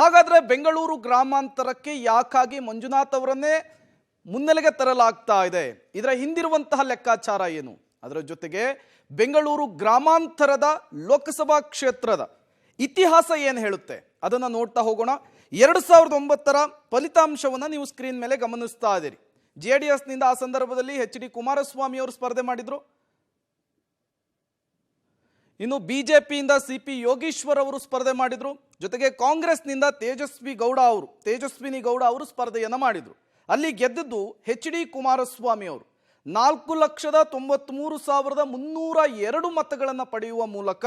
ಹಾಗಾದರೆ ಬೆಂಗಳೂರು ಗ್ರಾಮಾಂತರಕ್ಕೆ ಯಾಕಾಗಿ ಮಂಜುನಾಥ್ ಅವರನ್ನೇ ಮುನ್ನೆಲೆಗೆ ತರಲಾಗ್ತಾ ಇದೆ? ಇದರ ಹಿಂದಿರುವಂತಹ ಲೆಕ್ಕಾಚಾರ ಏನು? ಅದರ ಜೊತೆಗೆ ಬೆಂಗಳೂರು ಗ್ರಾಮಾಂತರದ ಲೋಕಸಭಾ ಕ್ಷೇತ್ರದ ಇತಿಹಾಸ ಏನು ಹೇಳುತ್ತೆ ಅದನ್ನು ನೋಡ್ತಾ ಹೋಗೋಣ. 2009ರ ಫಲಿತಾಂಶವನ್ನು ನೀವು ಸ್ಕ್ರೀನ್ ಮೇಲೆ ಗಮನಿಸ್ತಾ ಇದ್ದೀರಿ. JDSನಿಂದ ಆ ಸಂದರ್ಭದಲ್ಲಿ HD ಕುಮಾರಸ್ವಾಮಿ ಅವರು ಸ್ಪರ್ಧೆ ಮಾಡಿದ್ರು. ಇನ್ನು BJPಯಿಂದ CP ಯೋಗೀಶ್ವರ್ ಅವರು ಸ್ಪರ್ಧೆ ಮಾಡಿದ್ರು. ಜೊತೆಗೆ ಕಾಂಗ್ರೆಸ್ನಿಂದ ತೇಜಸ್ವಿನಿ ಗೌಡ ಅವರು ಸ್ಪರ್ಧೆಯನ್ನು ಮಾಡಿದ್ರು. ಅಲ್ಲಿ ಗೆದ್ದಿದ್ದು HD ಕುಮಾರಸ್ವಾಮಿ ಅವರು 4,93,302 ಮತಗಳನ್ನು ಪಡೆಯುವ ಮೂಲಕ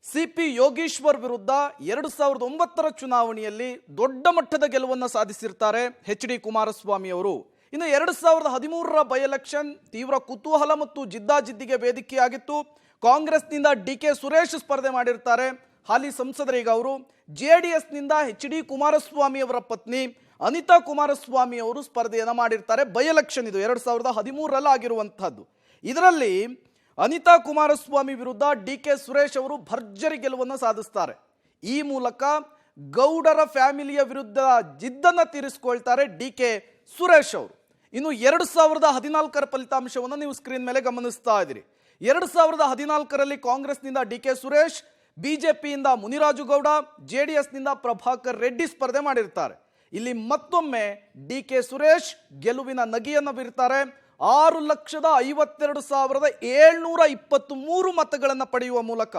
CP ಯೋಗೀಶ್ವರ್ ವಿರುದ್ಧ 2009ರ ಚುನಾವಣೆಯಲ್ಲಿ ದೊಡ್ಡ ಮಟ್ಟದ ಗೆಲುವನ್ನು ಸಾಧಿಸಿರ್ತಾರೆ HD ಕುಮಾರಸ್ವಾಮಿ ಅವರು. ಇನ್ನು 2013ರ ಬೈ ಎಲೆಕ್ಷನ್ ತೀವ್ರ ಕುತೂಹಲ ಮತ್ತು ಜಿದ್ದಾಜಿದ್ದಿಗೆ ವೇದಿಕೆಯಾಗಿತ್ತು. ಕಾಂಗ್ರೆಸ್ನಿಂದ DK ಸುರೇಶ್ ಸ್ಪರ್ಧೆ ಮಾಡಿರ್ತಾರೆ, ಹಾಲಿ ಸಂಸದರೀಗ ಅವರು. JDSನಿಂದ HD ಕುಮಾರಸ್ವಾಮಿ ಅವರ ಪತ್ನಿ ಅನಿತಾ ಕುಮಾರಸ್ವಾಮಿ ಅವರು ಸ್ಪರ್ಧೆಯನ್ನು ಮಾಡಿರ್ತಾರೆ. ಬೈ ಎಲೆಕ್ಷನ್ ಇದು 2013ರಲ್ಲಿ ಆಗಿರುವಂತಹದ್ದು. ಇದರಲ್ಲಿ ಅನಿತಾ ಕುಮಾರಸ್ವಾಮಿ ವಿರುದ್ಧ DK ಸುರೇಶ್ ಅವರು ಭರ್ಜರಿ ಗೆಲುವನ್ನು ಸಾಧಿಸ್ತಾರೆ. ಈ ಮೂಲಕ ಗೌಡರ ಫ್ಯಾಮಿಲಿಯ ವಿರುದ್ಧ ಜಿದ್ದನ್ನು ತೀರಿಸಿಕೊಳ್ತಾರೆ DK ಸುರೇಶ್ ಅವರು. ಇನ್ನು 2014ರ ಫಲಿತಾಂಶವನ್ನು ನೀವು ಸ್ಕ್ರೀನ್ ಮೇಲೆ ಗಮನಿಸ್ತಾ ಇದ್ದೀರಿ. 2014ರಲ್ಲಿ ಕಾಂಗ್ರೆಸ್ನಿಂದ DK ಸುರೇಶ್, BJPಯಿಂದ ಮುನಿರಾಜು ಗೌಡ, JDSನಿಂದ ಪ್ರಭಾಕರ್ ರೆಡ್ಡಿ ಸ್ಪರ್ಧೆ ಮಾಡಿರ್ತಾರೆ. ಇಲ್ಲಿ ಮತ್ತೊಮ್ಮೆ DK ಸುರೇಶ್ ಗೆಲುವಿನ ನಗೆಯನ್ನು ಬೀರ್ತಾರೆ. 6,52,723 ಮತಗಳನ್ನು ಪಡೆಯುವ ಮೂಲಕ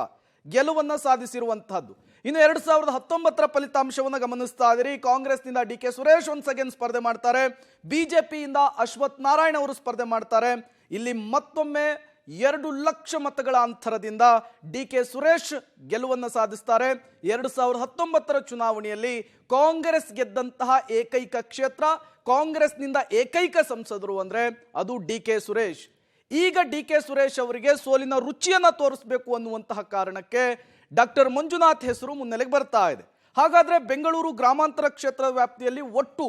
ಗೆಲುವನ್ನು ಸಾಧಿಸಿರುವಂತಹದ್ದು. ಇನ್ನು 2019ರ ಫಲಿತಾಂಶವನ್ನು ಗಮನಿಸ್ತಾ ಇದ್ದೀರಿ. ಕಾಂಗ್ರೆಸ್ನಿಂದ DK ಸುರೇಶ್ ಒನ್ಸ್ ಅಗೇನ್ ಸ್ಪರ್ಧೆ ಮಾಡ್ತಾರೆ. BJPಯಿಂದ ಅಶ್ವಥ್ ನಾರಾಯಣ್ ಅವರು ಸ್ಪರ್ಧೆ ಮಾಡ್ತಾರೆ. ಇಲ್ಲಿ ಮತ್ತೊಮ್ಮೆ 2 ಲಕ್ಷ ಮತಗಳ ಅಂತರದಿಂದ DK ಸುರೇಶ್ ಗೆಲುವನ್ನು ಸಾಧಿಸ್ತಾರೆ. 2019ರ ಚುನಾವಣೆಯಲ್ಲಿ ಕಾಂಗ್ರೆಸ್ ಗೆದ್ದಂತಹ ಏಕೈಕ ಕ್ಷೇತ್ರ, ಕಾಂಗ್ರೆಸ್ನಿಂದ ಏಕೈಕ ಸಂಸದರು ಅಂದರೆ ಅದು DK ಸುರೇಶ್. ಈಗ DK ಸುರೇಶ್ ಅವರಿಗೆ ಸೋಲಿನ ರುಚಿಯನ್ನು ತೋರಿಸಬೇಕು ಅನ್ನುವಂತಹ ಕಾರಣಕ್ಕೆ ಡಾಕ್ಟರ್ ಮಂಜುನಾಥ್ ಹೆಸರು ಮುನ್ನೆಲೆಗೆ ಬರ್ತಾ ಇದೆ. ಹಾಗಾದರೆ ಬೆಂಗಳೂರು ಗ್ರಾಮಾಂತರ ಕ್ಷೇತ್ರದ ವ್ಯಾಪ್ತಿಯಲ್ಲಿ ಒಟ್ಟು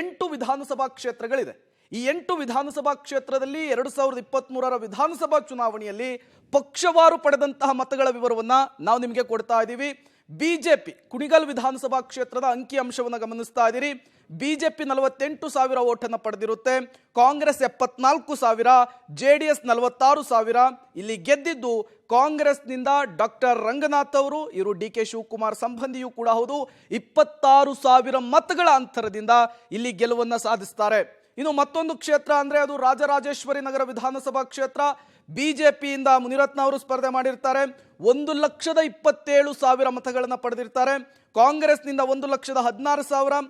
8 ವಿಧಾನಸಭಾ ಕ್ಷೇತ್ರಗಳಿದೆ. ಈ 8 ವಿಧಾನಸಭಾ ಕ್ಷೇತ್ರದಲ್ಲಿ 2023ರ ವಿಧಾನಸಭಾ ಚುನಾವಣೆಯಲ್ಲಿ ಪಕ್ಷವಾರು ಪಡೆದಂತಹ ಮತಗಳ ವಿವರವನ್ನು ನಾವು ನಿಮಗೆ ಕೊಡ್ತಾ ಇದ್ದೀವಿ. BJP ಕುಣಿಗಲ್ ವಿಧಾನಸಭಾ ಕ್ಷೇತ್ರದ ಅಂಕಿಅಂಶವನ್ನು ಗಮನಿಸ್ತಾ ಇದ್ದೀರಿ. BJP 48,000 ಓಟನ್ನು ಪಡೆದಿರುತ್ತೆ, Congress 74,000, JDS 46,000. ಇಲ್ಲಿ ಗೆದ್ದಿದ್ದು ಕಾಂಗ್ರೆಸ್ನಿಂದ ಡಾಕ್ಟರ್ ರಂಗನಾಥ್ ಅವರು, ಇವರು DK ಶಿವಕುಮಾರ್ ಸಂಬಂಧಿಯೂ ಕೂಡ ಹೌದು. 26,000 ಮತಗಳ ಅಂತರದಿಂದ ಇಲ್ಲಿ ಗೆಲುವನ್ನು ಸಾಧಿಸ್ತಾರೆ. ಇನ್ನು ಮತ್ತೊಂದು ಕ್ಷೇತ್ರ ಅಂದರೆ ಅದು ರಾಜರಾಜೇಶ್ವರಿ ನಗರ ವಿಧಾನಸಭಾ ಕ್ಷೇತ್ರ. BJPಯಿಂದ ಮುನಿರತ್ನ ಅವರು ಸ್ಪರ್ಧೆ ಮಾಡಿರ್ತಾರೆ, 1,27,000 ಮತಗಳನ್ನು ಪಡೆದಿರ್ತಾರೆ. ಕಾಂಗ್ರೆಸ್ನಿಂದ 1,16,000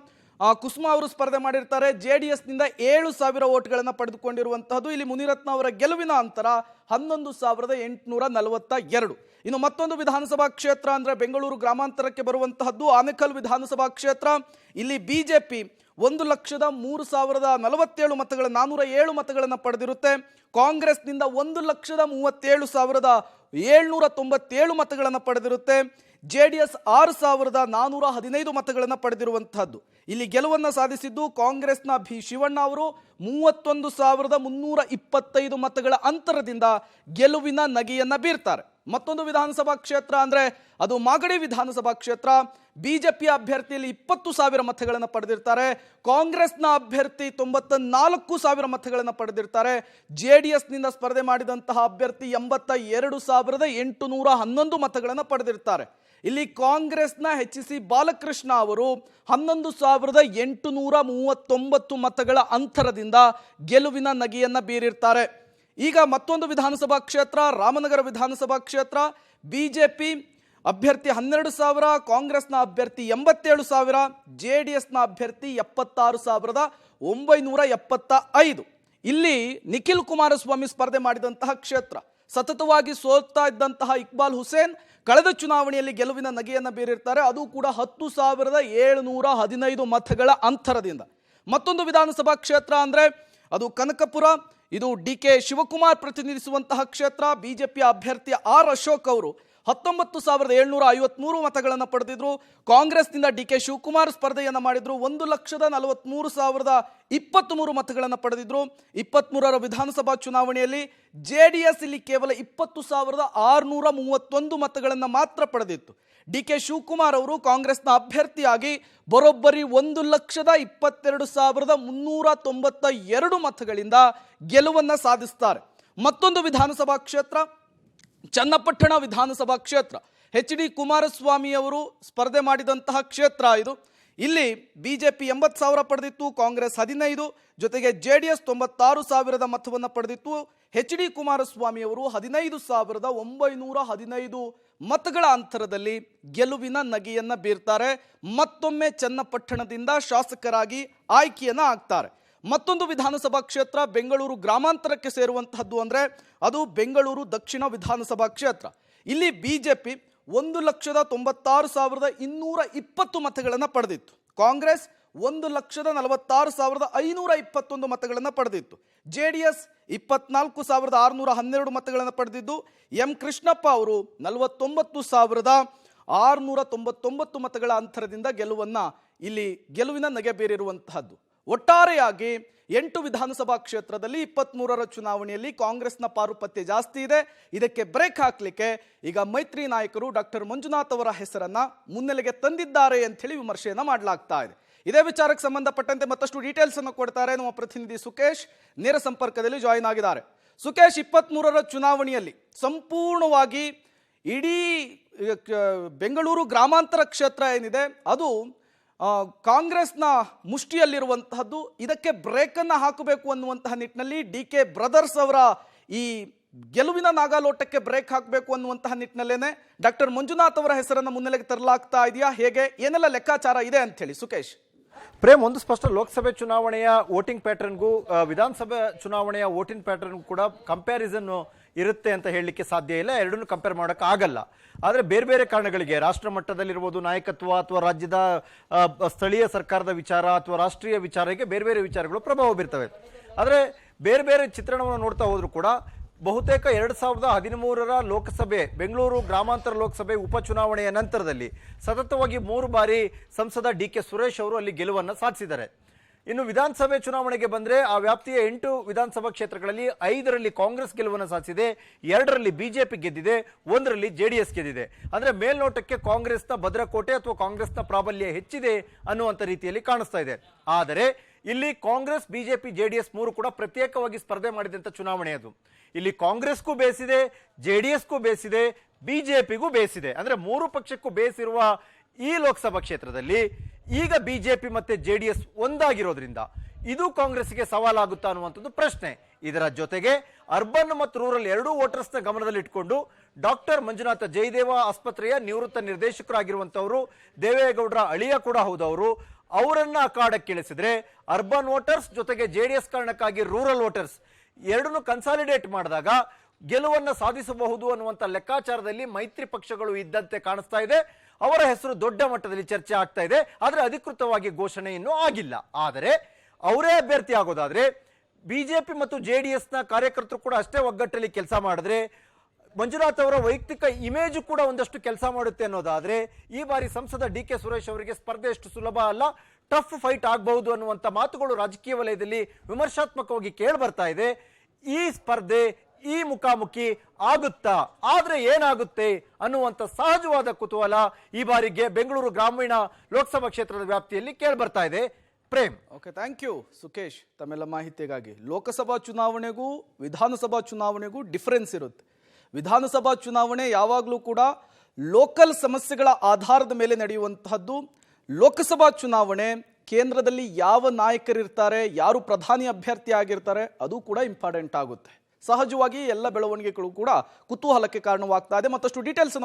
ಕುಸುಮಾ ಅವರು ಸ್ಪರ್ಧೆ ಮಾಡಿರ್ತಾರೆ. JDSನಿಂದ 7,000 ಓಟ್ಗಳನ್ನು ಪಡೆದುಕೊಂಡಿರುವಂತಹದ್ದು. ಇಲ್ಲಿ ಮುನಿರತ್ನ ಅವರ ಗೆಲುವಿನ ಅಂತರ 11,842. ಇನ್ನು ಮತ್ತೊಂದು ವಿಧಾನಸಭಾ ಕ್ಷೇತ್ರ ಅಂದರೆ ಬೆಂಗಳೂರು ಗ್ರಾಮಾಂತರಕ್ಕೆ ಬರುವಂತಹದ್ದು ಆನೇಕಲ್ ವಿಧಾನಸಭಾ ಕ್ಷೇತ್ರ. ಇಲ್ಲಿ BJP 1,03,047 ಮತಗಳ 407 ಮತಗಳನ್ನು ಪಡೆದಿರುತ್ತೆ. ಕಾಂಗ್ರೆಸ್ನಿಂದ 1,37,797 ಮತಗಳನ್ನು ಪಡೆದಿರುತ್ತೆ. JDS 6,415 ಮತಗಳನ್ನು ಪಡೆದಿರುವಂತಹದ್ದು. ಇಲ್ಲಿ ಗೆಲುವನ್ನು ಸಾಧಿಸಿದ್ದು ಕಾಂಗ್ರೆಸ್ನ B ಶಿವಣ್ಣ ಅವರು 31,325 ಮತಗಳ ಅಂತರದಿಂದ ಗೆಲುವಿನ ನಗೆಯನ್ನು ಬೀರ್ತಾರೆ. ಮತ್ತೊಂದು ವಿಧಾನಸಭಾ ಕ್ಷೇತ್ರ ಅಂದರೆ ಅದು ಮಾಗಡಿ ವಿಧಾನಸಭಾ ಕ್ಷೇತ್ರ. BJPಯ ಅಭ್ಯರ್ಥಿಯಲ್ಲಿ 20,000 ಮತಗಳನ್ನು ಪಡೆದಿರ್ತಾರೆ. ಕಾಂಗ್ರೆಸ್ನ ಅಭ್ಯರ್ಥಿ 94,000 ಮತಗಳನ್ನು ಪಡೆದಿರ್ತಾರೆ. JDSನಿಂದ ಸ್ಪರ್ಧೆ ಮಾಡಿದಂತಹ ಅಭ್ಯರ್ಥಿ 82,811 ಮತಗಳನ್ನು ಪಡೆದಿರ್ತಾರೆ. ಇಲ್ಲಿ ಕಾಂಗ್ರೆಸ್ನ HC ಬಾಲಕೃಷ್ಣ ಅವರು 11,839 ಮತಗಳ ಅಂತರದಿಂದ ಗೆಲುವಿನ ನಗೆಯನ್ನು ಬೀರಿರ್ತಾರೆ. ಈಗ ಮತ್ತೊಂದು ವಿಧಾನಸಭಾ ಕ್ಷೇತ್ರ ರಾಮನಗರ ವಿಧಾನಸಭಾ ಕ್ಷೇತ್ರ. BJP ಅಭ್ಯರ್ಥಿ 12,000, ಕಾಂಗ್ರೆಸ್ನ ಅಭ್ಯರ್ಥಿ 87,000, JDSನ ಅಭ್ಯರ್ಥಿ 76,975. ಇಲ್ಲಿ ನಿಖಿಲ್ ಕುಮಾರಸ್ವಾಮಿ ಸ್ಪರ್ಧೆ ಮಾಡಿದಂತಹ ಕ್ಷೇತ್ರ. ಸತತವಾಗಿ ಸೋಲ್ತಾ ಇದ್ದಂತಹ ಇಕ್ಬಾಲ್ ಹುಸೇನ್ ಕಳೆದ ಚುನಾವಣೆಯಲ್ಲಿ ಗೆಲುವಿನ ನಗೆಯನ್ನು ಬೀರಿರ್ತಾರೆ, ಅದು ಕೂಡ 10,715 ಮತಗಳ ಅಂತರದಿಂದ. ಮತ್ತೊಂದು ವಿಧಾನಸಭಾ ಕ್ಷೇತ್ರ ಅಂದರೆ ಅದು ಕನಕಪುರ. ಇದು DK ಶಿವಕುಮಾರ್ ಪ್ರತಿನಿಧಿಸುವಂತಹ ಕ್ಷೇತ್ರ. BJPಯ ಅಭ್ಯರ್ಥಿ R ಅಶೋಕ್ ಅವರು 19,753 ಮತಗಳನ್ನು ಪಡೆದಿದ್ರು. ಕಾಂಗ್ರೆಸ್ನಿಂದ ಡಿ ಕೆ ಶಿವಕುಮಾರ್ ಸ್ಪರ್ಧೆಯನ್ನು ಮಾಡಿದ್ರು. 1,43,023 ಮತಗಳನ್ನು ಪಡೆದಿದ್ರು. 23ರ ವಿಧಾನಸಭಾ ಚುನಾವಣೆಯಲ್ಲಿ JDS ಇಲ್ಲಿ ಕೇವಲ 20,631 ಮತಗಳನ್ನು ಮಾತ್ರ ಪಡೆದಿತ್ತು. ಡಿ ಕೆ ಶಿವಕುಮಾರ್ ಅವರು ಕಾಂಗ್ರೆಸ್ನ ಅಭ್ಯರ್ಥಿಯಾಗಿ ಬರೋಬ್ಬರಿ 1,22,392 ಮತಗಳಿಂದ ಗೆಲುವನ್ನು ಸಾಧಿಸ್ತಾರೆ. ಮತ್ತೊಂದು ವಿಧಾನಸಭಾ ಕ್ಷೇತ್ರ ಚನ್ನಪಟ್ಟಣ ವಿಧಾನಸಭಾ ಕ್ಷೇತ್ರ. HD ಕುಮಾರಸ್ವಾಮಿ ಅವರು ಸ್ಪರ್ಧೆ ಮಾಡಿದಂತಹ ಕ್ಷೇತ್ರ ಇದು. ಇಲ್ಲಿ ಬಿಜೆಪಿ 80,000 ಪಡೆದಿತ್ತು, ಕಾಂಗ್ರೆಸ್ 15, ಜೊತೆಗೆ JDS 96,000 ಮತವನ್ನು ಪಡೆದಿತ್ತು. HD ಕುಮಾರಸ್ವಾಮಿ ಅವರು 15,915 ಮತಗಳ ಅಂತರದಲ್ಲಿ ಗೆಲುವಿನ ನಗೆಯನ್ನ ಬೀರ್ತಾರೆ. ಮತ್ತೊಮ್ಮೆ ಚನ್ನಪಟ್ಟಣದಿಂದ ಶಾಸಕರಾಗಿ ಆಯ್ಕೆಯನ್ನ ಆಗ್ತಾರೆ. ಮತ್ತೊಂದು ವಿಧಾನಸಭಾ ಕ್ಷೇತ್ರ ಬೆಂಗಳೂರು ಗ್ರಾಮಾಂತರಕ್ಕೆ ಸೇರುವಂತಹದ್ದು ಅಂದ್ರೆ ಅದು ಬೆಂಗಳೂರು ದಕ್ಷಿಣ ವಿಧಾನಸಭಾ ಕ್ಷೇತ್ರ. ಇಲ್ಲಿ ಬಿಜೆಪಿ 1,96,220 ಮತಗಳನ್ನು ಪಡೆದಿತ್ತು. ಕಾಂಗ್ರೆಸ್ 1,46,521 ಮತಗಳನ್ನು ಪಡೆದಿತ್ತು. JDS 24,612 ಮತಗಳನ್ನು ಪಡೆದಿದ್ದು. ಎಂ ಕೃಷ್ಣಪ್ಪ ಅವರು 49,699 ಮತಗಳ ಅಂತರದಿಂದ ಗೆಲುವಿನ ನಗೆ ಬೀರಿರುವಂತಹದ್ದು. ಒಟ್ಟಾರೆಯಾಗಿ 8 ವಿಧಾನಸಭಾ ಕ್ಷೇತ್ರದಲ್ಲಿ 23ರ ಚುನಾವಣೆಯಲ್ಲಿ ಕಾಂಗ್ರೆಸ್ನ ಪಾರುಪತ್ಯ ಜಾಸ್ತಿ ಇದೆ. ಇದಕ್ಕೆ ಬ್ರೇಕ್ ಹಾಕಲಿಕ್ಕೆ ಈಗ ಮೈತ್ರಿ ನಾಯಕರು ಡಾಕ್ಟರ್ ಮಂಜುನಾಥ್ ಅವರ ಹೆಸರನ್ನ ಮುನ್ನೆಲೆಗೆ ತಂದಿದ್ದಾರೆ ಅಂತ ಹೇಳಿ ವಿಮರ್ಶೆಯನ್ನ ಮಾಡಲಾಗ್ತಾ ಇದೆ. ಇದೇ ವಿಚಾರಕ್ಕೆ ಸಂಬಂಧಪಟ್ಟಂತೆ ಮತ್ತಷ್ಟು ಡೀಟೇಲ್ಸ್ ಅನ್ನು ಕೊಡ್ತಾರೆ ನಮ್ಮ ಪ್ರತಿನಿಧಿ ಸುಕೇಶ್. ನೇರ ಸಂಪರ್ಕದಲ್ಲಿ ಜಾಯಿನ್ ಆಗಿದ್ದಾರೆ. ಸುಕೇಶ್, 23ರ ಚುನಾವಣೆಯಲ್ಲಿ ಸಂಪೂರ್ಣವಾಗಿ ಇಡೀ ಬೆಂಗಳೂರು ಗ್ರಾಮಾಂತರ ಕ್ಷೇತ್ರ ಏನಿದೆ ಅದು ಕಾಂಗ್ರೆಸ್ನ ಮುಷ್ಟಿಯಲ್ಲಿರುವಂತಹದ್ದು. ಇದಕ್ಕೆ ಬ್ರೇಕ್ ಅನ್ನು ಹಾಕಬೇಕು ಅನ್ನುವಂತಹ ನಿಟ್ಟಿನಲ್ಲಿ DK ಬ್ರದರ್ಸ್ ಅವರ ಈ ಗೆಲುವಿನ ನಾಗಾಲೋಟಕ್ಕೆ ಬ್ರೇಕ್ ಹಾಕಬೇಕು ಅನ್ನುವಂತಹ ನಿಟ್ಟಿನಲ್ಲೇನೆ ಡಾಕ್ಟರ್ ಮಂಜುನಾಥ್ ಅವರ ಹೆಸರನ್ನು ಮುನ್ನೆಲೆಗೆ ತರಲಾಗ್ತಾ ಇದೆಯಾ? ಹೇಗೆ ಏನೆಲ್ಲ ಲೆಕ್ಕಾಚಾರ ಇದೆ ಅಂತ ಹೇಳಿ ಸುಕೇಶ್. ಪ್ರೇಮ್, ಒಂದು ಸ್ಪಷ್ಟ, ಲೋಕಸಭೆ ಚುನಾವಣೆಯ ವೋಟಿಂಗ್ ಪ್ಯಾಟರ್ನ್ಗೂ ವಿಧಾನಸಭೆ ಚುನಾವಣೆಯ ವೋಟಿಂಗ್ ಪ್ಯಾಟರ್ನ್ ಕೂಡ ಕಂಪ್ಯಾರಿಸನ್ ಇರುತ್ತೆ ಅಂತ ಹೇಳಲಿಕ್ಕೆ ಸಾಧ್ಯ ಇಲ್ಲ. ಎರಡನ್ನೂ ಕಂಪೇರ್ ಮಾಡೋಕೆ ಆಗಲ್ಲ. ಆದರೆ ಬೇರೆ ಬೇರೆ ಕಾರಣಗಳಿಗೆ ರಾಷ್ಟ್ರ ಮಟ್ಟದಲ್ಲಿರ್ಬೋದು, ನಾಯಕತ್ವ ಅಥವಾ ರಾಜ್ಯದ ಸ್ಥಳೀಯ ಸರ್ಕಾರದ ವಿಚಾರ ಅಥವಾ ರಾಷ್ಟ್ರೀಯ ವಿಚಾರಕ್ಕೆ ಬೇರೆ ಬೇರೆ ವಿಚಾರಗಳು ಪ್ರಭಾವ ಬೀರ್ತವೆ. ಆದರೆ ಬೇರೆ ಬೇರೆ ಚಿತ್ರಣವನ್ನು ನೋಡ್ತಾ ಹೋದ್ರು ಕೂಡ ಬಹುತೇಕ 2013ರ ಲೋಕಸಭೆ ಬೆಂಗಳೂರು ಗ್ರಾಮಾಂತರ ಲೋಕಸಭೆ ಉಪಚುನಾವಣೆಯ ನಂತರದಲ್ಲಿ ಸತತವಾಗಿ 3 ಬಾರಿ ಸಂಸದ DK ಸುರೇಶ್ ಅವರು ಅಲ್ಲಿ ಗೆಲುವನ್ನು ಸಾಧಿಸಿದ್ದಾರೆ. ಇನ್ನು ವಿಧಾನಸಭೆ ಚುನಾವಣೆಗೆ ಬಂದ್ರೆ ಆ ವ್ಯಾಪ್ತಿಯ 8 ವಿಧಾನಸಭಾ ಕ್ಷೇತ್ರಗಳಲ್ಲಿ 5ರಲ್ಲಿ ಕಾಂಗ್ರೆಸ್ ಗೆಲುವನ್ನು ಸಾಧಿಸಿದೆ, 2ರಲ್ಲಿ ಬಿಜೆಪಿ ಗೆದ್ದಿದೆ, 1ರಲ್ಲಿ JDS ಗೆದ್ದಿದೆ. ಅಂದ್ರೆ ಮೇಲ್ನೋಟಕ್ಕೆ ಕಾಂಗ್ರೆಸ್ನ ಭದ್ರಕೋಟೆ ಅಥವಾ ಕಾಂಗ್ರೆಸ್ನ ಪ್ರಾಬಲ್ಯ ಹೆಚ್ಚಿದೆ ಅನ್ನುವಂಥ ರೀತಿಯಲ್ಲಿ ಕಾಣಿಸ್ತಾ ಇದೆ. ಆದರೆ ಇಲ್ಲಿ ಕಾಂಗ್ರೆಸ್, ಬಿಜೆಪಿ, JDS 3 ಕೂಡ ಪ್ರತ್ಯೇಕವಾಗಿ ಸ್ಪರ್ಧೆ ಮಾಡಿದಂಥ ಚುನಾವಣೆ ಅದು. ಇಲ್ಲಿ ಕಾಂಗ್ರೆಸ್ಗೂ ಬೇಸಿದೆ, JDSಗೂ ಬೇಸಿದೆ, ಬಿಜೆಪಿಗೂ ಬೇಸಿದೆ. ಅಂದ್ರೆ 3 ಪಕ್ಷಕ್ಕೂ ಬೇಸಿರುವ ಈ ಲೋಕಸಭಾ ಕ್ಷೇತ್ರದಲ್ಲಿ ಈಗ ಬಿಜೆಪಿ ಮತ್ತೆ JDS ಒಂದಾಗಿರೋದ್ರಿಂದ ಇದು ಕಾಂಗ್ರೆಸ್ಗೆ ಸವಾಲಾಗುತ್ತಾ ಅನ್ನುವಂಥದ್ದು ಪ್ರಶ್ನೆ. ಇದರ ಜೊತೆಗೆ ಅರ್ಬನ್ ಮತ್ತು ರೂರಲ್ ಎರಡೂ ವೋಟರ್ಸ್ನ ಗಮನದಲ್ಲಿಟ್ಟುಕೊಂಡು ಡಾಕ್ಟರ್ ಮಂಜುನಾಥ ಜಯದೇವ ಆಸ್ಪತ್ರೆಯ ನಿವೃತ್ತ ನಿರ್ದೇಶಕರಾಗಿರುವಂತವರು, ದೇವೇಗೌಡರ ಅಳಿಯ ಕೂಡ ಹೌದವರು, ಅವರನ್ನ ಅಖಾಡಕ್ಕೆ ಇಳಿಸಿದ್ರೆ ಅರ್ಬನ್ ವೋಟರ್ಸ್ ಜೊತೆಗೆ JDS ಕಾರಣಕ್ಕಾಗಿ ರೂರಲ್ ವೋಟರ್ಸ್ ಎರಡನ್ನು ಕನ್ಸಾಲಿಡೇಟ್ ಮಾಡಿದಾಗ ಗೆಲುವನ್ನು ಸಾಧಿಸಬಹುದು ಅನ್ನುವಂಥ ಲೆಕ್ಕಾಚಾರದಲ್ಲಿ ಮೈತ್ರಿ ಪಕ್ಷಗಳು ಇದ್ದಂತೆ ಕಾಣಿಸ್ತಾ ಇದೆ. ಅವರ ಹೆಸರು ದೊಡ್ಡ ಮಟ್ಟದಲ್ಲಿ ಚರ್ಚೆ ಆಗ್ತಾ ಇದೆ. ಆದರೆ ಅಧಿಕೃತವಾಗಿ ಘೋಷಣೆ ಇನ್ನೂ ಆಗಿಲ್ಲ. ಆದರೆ ಅವರೇ ಅಭ್ಯರ್ಥಿ ಆಗೋದಾದ್ರೆ ಬಿಜೆಪಿ ಮತ್ತು JDSನ ಕಾರ್ಯಕರ್ತರು ಕೂಡ ಅಷ್ಟೇ ಒಗ್ಗಟ್ಟಲ್ಲಿ ಕೆಲಸ ಮಾಡಿದ್ರೆ ಮಂಜುನಾಥ್ ಅವರ ವೈಯಕ್ತಿಕ ಇಮೇಜ್ ಕೂಡ ಒಂದಷ್ಟು ಕೆಲಸ ಮಾಡುತ್ತೆ ಅನ್ನೋದಾದ್ರೆ ಈ ಬಾರಿ ಸಂಸದ DK ಸುರೇಶ್ ಅವರಿಗೆ ಸ್ಪರ್ಧೆ ಎಷ್ಟು ಸುಲಭ ಅಲ್ಲ, ಟಫ್ ಫೈಟ್ ಆಗಬಹುದು ಅನ್ನುವಂಥ ಮಾತುಗಳು ರಾಜಕೀಯ ವಲಯದಲ್ಲಿ ವಿಮರ್ಶಾತ್ಮಕವಾಗಿ ಕೇಳಿ ಬರ್ತಾ ಇದೆ. ಈ ಸ್ಪರ್ಧೆ, ಈ ಮುಖಾಮುಖಿ ಆಗುತ್ತಾ, ಆದ್ರೆ ಏನಾಗುತ್ತೆ ಅನ್ನುವಂಥ ಸಹಜವಾದ ಕುತೂಹಲ ಈ ಬಾರಿಗೆ ಬೆಂಗಳೂರು ಗ್ರಾಮೀಣ ಲೋಕಸಭಾ ಕ್ಷೇತ್ರದ ವ್ಯಾಪ್ತಿಯಲ್ಲಿ ಕೇಳಿ ಬರ್ತಾ ಇದೆ. Prem, okay, thank you Sukesh ತಮ್ಮೆಲ್ಲ ಮಾಹಿತಿಗಾಗಿ. ಲೋಕಸಭಾ ಚುನಾವಣೆಗೂ ವಿಧಾನಸಭಾ ಚುನಾವಣೆಗೂ ಡಿಫರೆನ್ಸ್ ಇರುತ್ತೆ. ವಿಧಾನಸಭಾ ಚುನಾವಣೆ ಯಾವಾಗಲೂ ಕೂಡ ಲೋಕಲ್ ಸಮಸ್ಯೆಗಳ ಆಧಾರದ ಮೇಲೆ ನಡೆಯುವಂತಹದ್ದು. ಲೋಕಸಭಾ ಚುನಾವಣೆ ಕೇಂದ್ರದಲ್ಲಿ ಯಾವ ನಾಯಕರಿರ್ತಾರೆ, ಯಾರು ಪ್ರಧಾನಿ ಅಭ್ಯರ್ಥಿ ಆಗಿರ್ತಾರೆ, ಅದು ಕೂಡ ಇಂಪಾರ್ಟೆಂಟ್ ಆಗುತ್ತೆ. ಸಹಜವಾಗಿ ಎಲ್ಲ ಬೆಳವಣಿಗೆಗಳು ಕೂಡ ಕುತೂಹಲಕ್ಕೆ ಕಾರಣವಾಗ್ತಾ ಇದೆ. ಮತ್ತಷ್ಟು ಡೀಟೇಲ್ಸ್